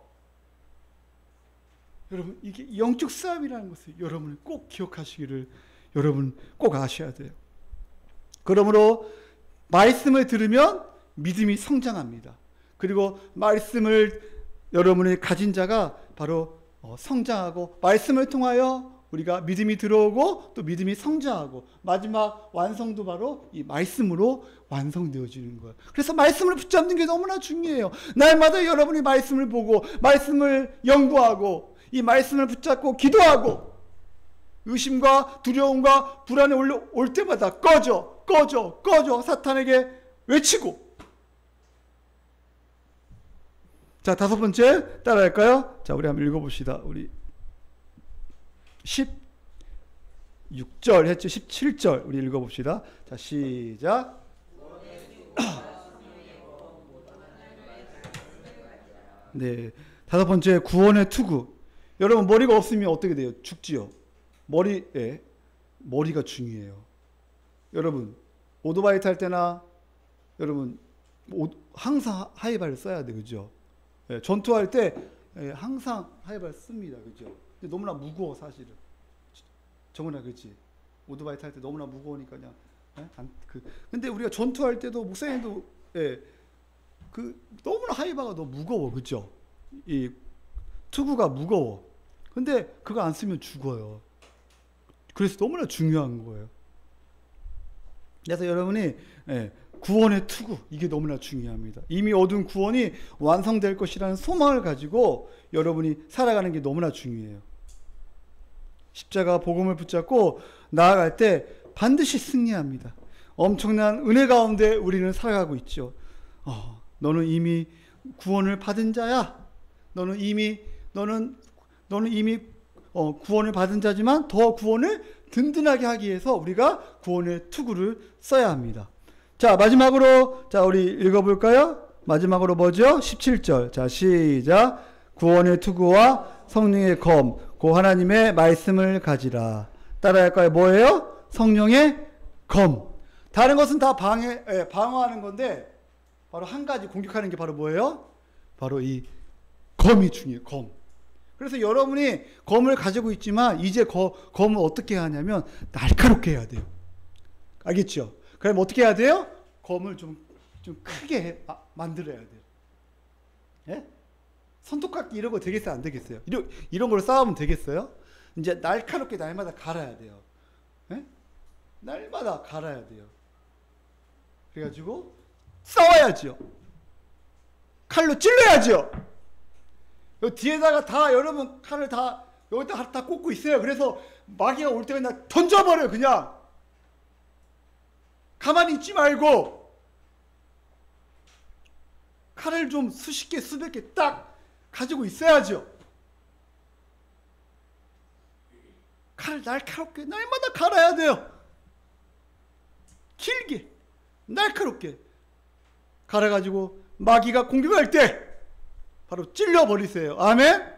여러분 이게 영적 싸움이라는 것을 여러분은 꼭 기억하시기를 여러분 꼭 아셔야 돼요. 그러므로 말씀을 들으면 믿음이 성장합니다. 그리고 말씀을 여러분이 가진 자가 바로 성장하고 말씀을 통하여 우리가 믿음이 들어오고 또 믿음이 성장하고 마지막 완성도 바로 이 말씀으로 완성되어지는 거예요. 그래서 말씀을 붙잡는 게 너무나 중요해요. 날마다 여러분이 말씀을 보고 말씀을 연구하고 이 말씀을 붙잡고 기도하고 의심과 두려움과 불안이 올 때마다 꺼져 사탄에게 외치고. 자, 다섯 번째 따라할까요? 자, 우리 한번 읽어봅시다. 우리 16절 했죠? 17절 우리 읽어봅시다. 자, 시작. 네, 다섯 번째 구원의 투구. 여러분 머리가 없으면 어떻게 돼요? 죽지요. 머리가 중요해요. 여러분 오토바이 탈 때나 여러분 항상 하이바를 써야 돼, 그죠? 예, 전투할 때 항상 하이바를 씁니다, 그죠? 근데 너무나 무거워 사실은. 정은아, 그렇지? 오토바이 탈 때 너무나 무거우니까 그냥 근데 우리가 전투할 때도 목사님도 너무나 하이바가 너무 무거워, 그죠? 이 투구가 무거워. 근데 그거 안 쓰면 죽어요. 그래서 너무나 중요한 거예요. 그래서 여러분이 구원의 투구, 이게 너무나 중요합니다. 이미 얻은 구원이 완성될 것이라는 소망을 가지고 여러분이 살아가는 게 너무나 중요해요. 십자가 복음을 붙잡고 나아갈 때 반드시 승리합니다. 엄청난 은혜 가운데 우리는 살아가고 있죠. 너는 이미 구원을 받은 자야. 너는 이미 구원을 받은 자지만 더 구원을 든든하게 하기 위해서 우리가 구원의 투구를 써야 합니다. 자, 마지막으로 우리 읽어볼까요? 마지막으로 뭐죠? 17절. 자, 시작. 구원의 투구와 성령의 검, 고 하나님의 말씀을 가지라. 따라할까요? 뭐예요? 성령의 검. 다른 것은 다 방어하는 건데 바로 한 가지 공격하는 게 바로 뭐예요? 바로 이 검이 중요해요. 검. 그래서 여러분이 검을 가지고 있지만 이제 검을 어떻게 하냐면 날카롭게 해야 돼요. 알겠죠? 그럼 어떻게 해야 돼요? 검을 좀 크게 만들어야 돼요. 예? 손톱깎이 이런 거 되겠어요? 안 되겠어요? 이런 걸로 싸우면 되겠어요? 이제 날카롭게 날마다 갈아야 돼요. 예? 날마다 갈아야 돼요. 그래가지고 싸워야죠. 칼로 찔러야죠. 여기 뒤에다가 다 여러분 칼을 다 여기다 다 꽂고 있어요. 그래서 마귀가 올 때 그냥 던져버려요. 그냥 가만히 있지 말고 칼을 좀 수십 개 수백 개 딱 가지고 있어야죠. 칼을 날카롭게 날마다 갈아야 돼요. 길게 날카롭게 갈아가지고 마귀가 공격할 때 바로 찔러버리세요. 아멘.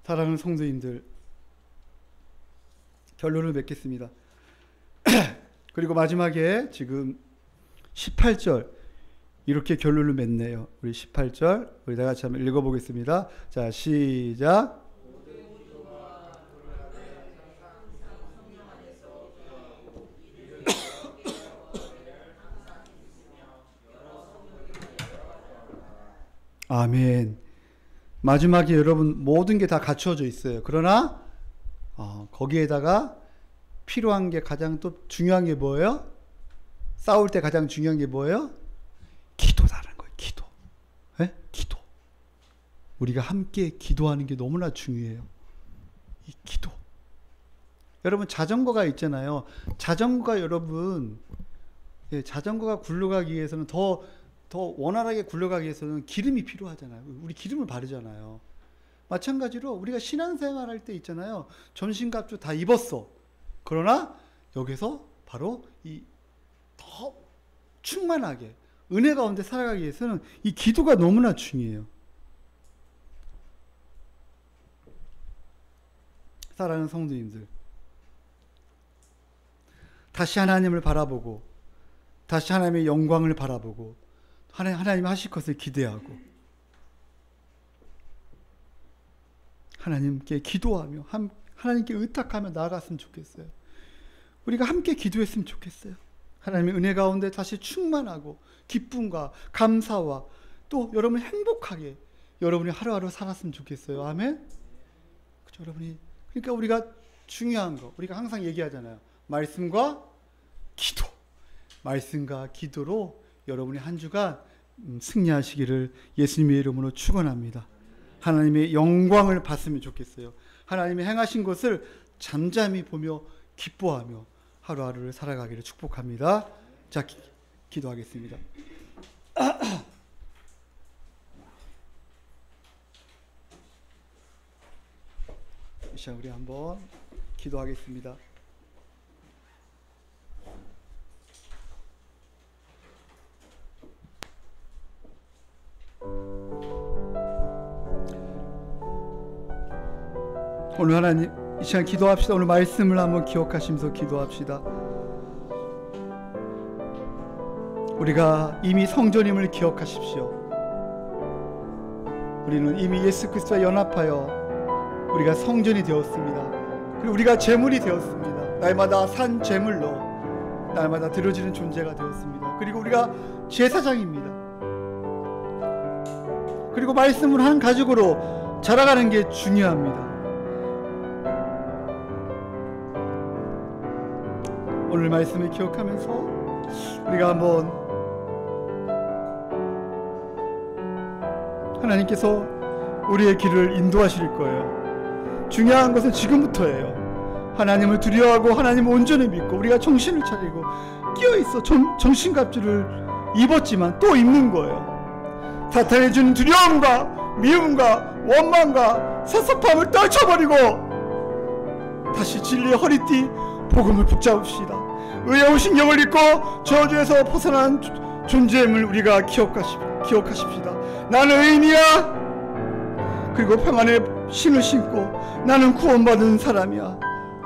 사랑하는 성도님들, 결론을 맺겠습니다. 그리고 마지막에 지금 18절 이렇게 결론을 맺네요. 우리 18절 우리 다 같이 한번 읽어보겠습니다. 자, 시작. 아멘. 마지막에 여러분 모든 게 다 갖추어져 있어요. 그러나 거기에다가 필요한 게 가장 또 중요한 게 뭐예요? 싸울 때 가장 중요한 게 뭐예요? 기도다라는 거예요. 기도. 네? 기도. 우리가 함께 기도하는 게 너무나 중요해요. 이 기도. 여러분 자전거가 있잖아요. 자전거가 여러분 자전거가 굴러가기 위해서는 더 원활하게 굴러가기 위해서는 기름이 필요하잖아요. 우리 기름을 바르잖아요. 마찬가지로 우리가 신앙생활 할 때 있잖아요. 전신갑주 다 입었어. 그러나 여기서 바로 이 더 충만하게 은혜 가운데 살아가기 위해서는 이 기도가 너무나 중요해요. 사랑하는 성도님들, 다시 하나님을 바라보고 다시 하나님의 영광을 바라보고 하나님 하실 것을 기대하고 하나님께 기도하며 하나님께 의탁하며 나아갔으면 좋겠어요. 우리가 함께 기도했으면 좋겠어요. 하나님의 은혜 가운데 다시 충만하고 기쁨과 감사와 또 여러분이 행복하게 여러분이 하루하루 살았으면 좋겠어요. 아멘. 그렇죠, 여러분이. 그러니까 우리가 중요한 거 우리가 항상 얘기하잖아요. 말씀과 기도. 말씀과 기도로 여러분의 한 주간 승리하시기를 예수님의 이름으로 축원합니다. 하나님의 영광을 봤으면 좋겠어요. 하나님의 행하신 것을 잠잠히 보며 기뻐하며 하루하루를 살아가기를 축복합니다. 자, 기도하겠습니다. 이 시간 우리 한번 기도하겠습니다. 오늘 하나님 이 시간 기도합시다. 오늘 말씀을 한번 기억하시면서 기도합시다. 우리가 이미 성전임을 기억하십시오. 우리는 이미 예수 그리스도와 연합하여 우리가 성전이 되었습니다. 그리고 우리가 제물이 되었습니다. 날마다 산 제물로 날마다 드려지는 존재가 되었습니다. 그리고 우리가 제사장입니다. 그리고 말씀을 한 가죽으로 자라가는 게 중요합니다. 오늘 말씀을 기억하면서 우리가 한번 하나님께서 우리의 길을 인도하실 거예요. 중요한 것은 지금부터예요. 하나님을 두려워하고 하나님을 온전히 믿고 우리가 정신을 차리고 끼어있어 정신갑주를 입었지만 또 입는 거예요. 사탄이 주는 두려움과 미움과 원망과 섭섭함을 떨쳐버리고 다시 진리의 허리띠 복음을 붙잡읍시다. 의로운 신경을 입고 저주에서 벗어난 존재임을 우리가 기억하십시다. 나는 의인이야. 그리고 평안의 신을 신고 나는 구원받은 사람이야.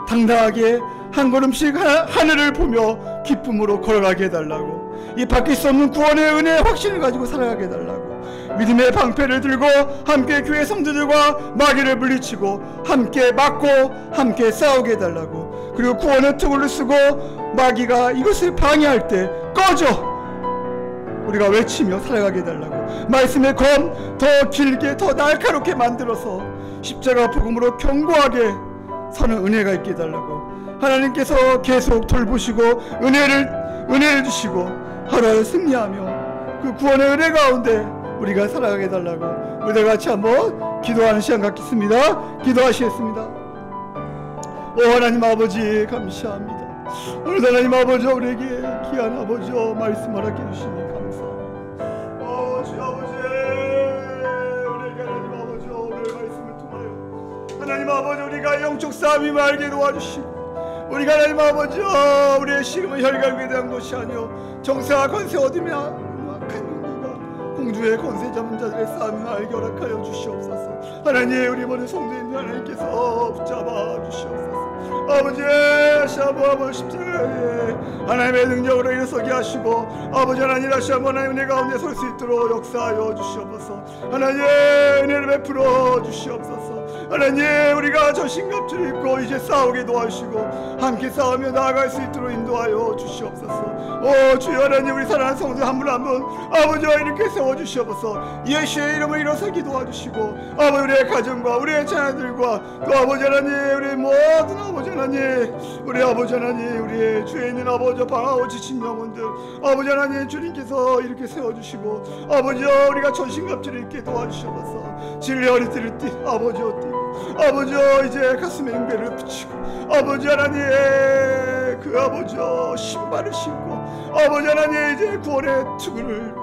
당당하게 한 걸음씩 하늘을 보며 기쁨으로 걸어가게 해달라고. 이 바뀔 수 없는 구원의 은혜의 확신을 가지고 살아가게 해달라고. 믿음의 방패를 들고 함께 교회 성도들과 마귀를 물리치고 함께 막고 함께 싸우게 해달라고. 그리고 구원의 투구를 쓰고 마귀가 이것을 방해할 때 꺼져 우리가 외치며 살아가게 해달라고. 말씀의 검 더 길게 더 날카롭게 만들어서 십자가 복음으로 견고하게 서는 은혜가 있게 해달라고. 하나님께서 계속 돌보시고 은혜를 주시고 하루하루 승리하며 그 구원의 은혜 가운데 우리가 살아가게 해달라고. 우리 다 같이 한번 기도하는 시간 갖겠습니다. 기도하시겠습니다. 오 하나님 아버지 감사합니다. 오늘 하나님 아버지 우리에게 귀한 아버지 말씀 허락해 주시니 감사합니다. 주 아버지 우리에게 하나님 아버지 오늘 말씀을 통하여 하나님 아버지 우리가 영적 싸움임을 알게 도와주시고 우리가 하나님 아버지 우리의 씨름은 혈관에 대한 것이 아니요 정사와 권세 얻으며 악한 용도가 공주의 권세 잡은 자들의 싸움임을 알게 허락하여 주시옵소서. 하나님 우리 모든 성도님들 하나님께서 붙잡아 주시옵소서. 아버지 다시 한번 십자가에 하나님의 능력으로 일어서게 하시고 아버지 하나님 다시 한번 하나님의 가운데 설 수 있도록 역사하여 주시옵소서. 하나님의 은혜를 베풀어 주시옵소서. 하나님, 우리가 전신갑주를 입고 이제 싸우게 도와주시고 함께 싸우며 나아갈 수 있도록 인도하여 주시옵소서. 주여 하나님, 우리 사랑하는 성도 한 분 한 분 아버지와 이렇게 세워주시옵소서. 예수의 이름을 일어서기 도와주시고 아버지, 우리의 가정과 우리의 자녀들과 또 아버지 하나님, 우리 모든 아버지 하나님, 우리 아버지 하나님, 우리의 주에 있는 아버지 방황하고 지친 영혼들 아버지 하나님, 주님께서 이렇게 세워주시고 아버지여, 우리가 전신갑주를 입게 도와주시옵소서. 진리의 허리띠를 띠 아버지여 띠고 아버지여, 이제 가슴에 잉배를 붙이고 아버지 하나님, 그 아버지여 신발을 신고 아버지 하나님, 이제 구원의 투구를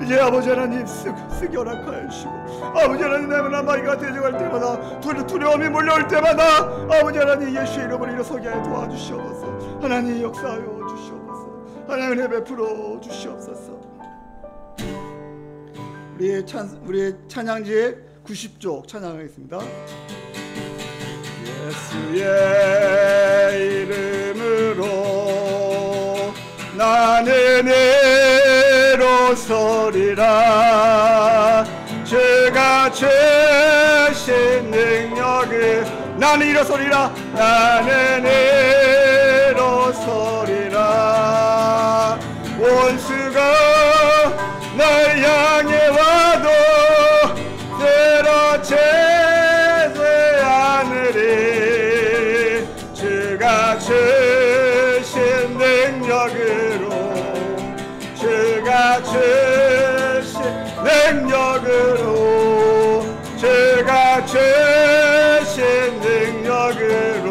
이제 아버지 하나님 쓰기 허락하여 주시고 아버지 하나님, 날마다 마귀가 대적할 때마다 두려움이 몰려올 때마다 아버지 하나님, 예수의 이름으로 일어서게 하여 도와주시옵소서. 하나님 역사하여 주시옵소서. 하나님 은혜 베풀어 주시옵소서. 우리의 찬양지의 90쪽 찬양하겠습니다. 예수의 이름으로 나는 일어서리라. 주가 주신 능력을 나는 일어서리라. 나는 일어서리라. 원수가 날 향해 와도 쓰러지지 않으리. 주가 주신 능력으로 주가 주신 능력으로 주가 주신 능력으로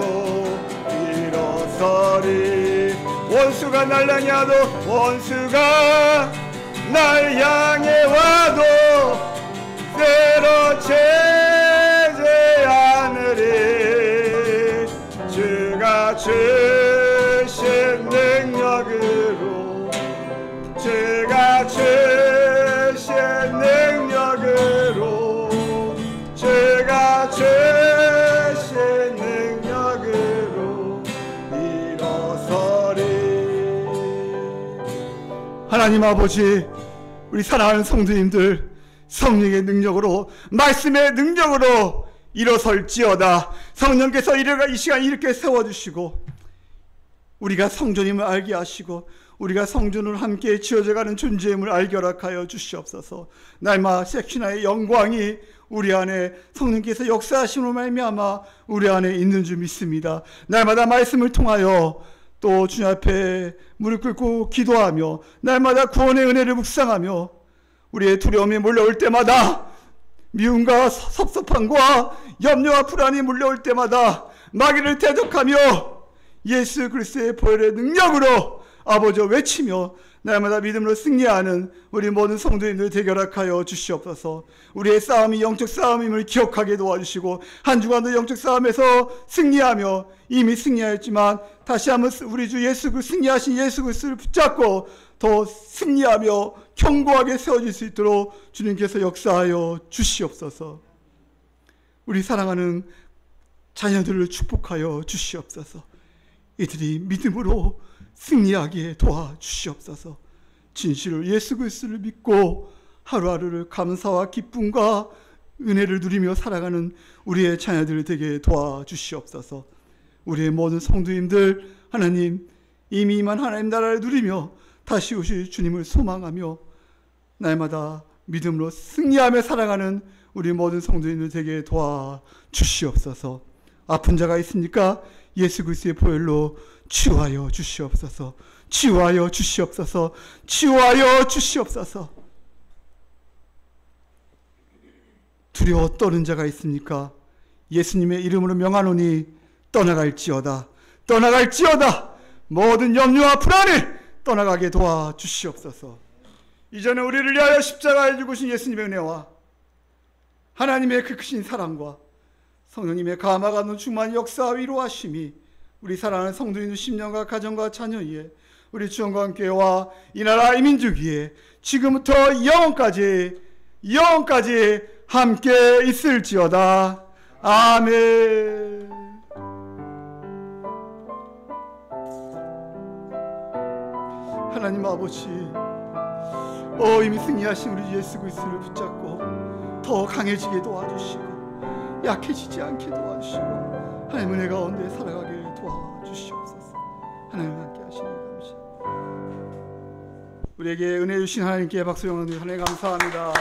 일어서리. 원수가 날 향해 와도 원수가 날 향해 와도 쓰러지지 않으리. 주가 주신 능력으로 주가 주신 능력으로 주가 주신 능력으로 일어서리. 하나님 아버지, 우리 사랑하는 성도님들 성령의 능력으로 말씀의 능력으로 일어설지어다. 성령께서 이 시간 이렇게 세워주시고 우리가 성전임을 알게 하시고 우리가 성전으로 함께 지어져가는 존재임을 알게 허락하여 주시옵소서. 날마다 섹시나의 영광이 우리 안에 성령께서 역사하심으로 말미암아 우리 안에 있는 줄 믿습니다. 날마다 말씀을 통하여 또 주님 앞에 무릎 꿇고 기도하며 날마다 구원의 은혜를 묵상하며 우리의 두려움이 몰려올 때마다 미움과 섭섭함과 염려와 불안이 몰려올 때마다 마귀를 대적하며 예수 그리스도의 보혈의 능력으로 아버지와 외치며 날마다 믿음으로 승리하는 우리 모든 성도님들 대결하여 주시옵소서. 우리의 싸움이 영적 싸움임을 기억하게 도와주시고 한 주간도 영적 싸움에서 승리하며 이미 승리하였지만 다시 한번 우리 주 예수 그리스도 승리하신 예수 그리스도를 붙잡고 더 승리하며 견고하게 세워질 수 있도록 주님께서 역사하여 주시옵소서. 우리 사랑하는 자녀들을 축복하여 주시옵소서. 이들이 믿음으로 승리하게 도와주시옵소서. 진실로 예수 그리스도를 믿고 하루하루를 감사와 기쁨과 은혜를 누리며 살아가는 우리의 자녀들 되게 도와주시옵소서. 우리의 모든 성도님들 하나님 이미 임한 하나님 나라를 누리며 다시 오실 주님을 소망하며 날마다 믿음으로 승리하며 살아가는 우리 모든 성도님들 되게 도와주시옵소서. 아픈 자가 있습니까? 예수 그리스도의 보혈로 치유하여 주시옵소서. 치유하여 주시옵소서. 치유하여 주시옵소서. 두려워 떠는 자가 있습니까? 예수님의 이름으로 명하노니 떠나갈지어다. 떠나갈지어다. 모든 염려와 불안을 떠나가게 도와주시옵소서. 이전에 우리를 위하여 십자가에 죽으신 예수님의 은혜와 하나님의 그 크신 사랑과 성령님의 감화가 충만한 역사와 위로하심이 우리 사랑하는 성도님들 심령과 가정과 자녀 위에 우리 주원과 함께와 이 나라 이 민족 위에 지금부터 영원까지 함께 있을지어다. 아멘. 하나님 아버지, 이미 승리하신 우리 예수 그리스도를 붙잡고 더 강해지게 도와주시고 약해지지 않게 도와주시고 하나님 은혜 가운데 살아가게 도와주시옵소서. 하나님 함께 하시니 감사. 우리에게 은혜 주신 하나님께 박수 영광 드리며 하나님 감사합니다.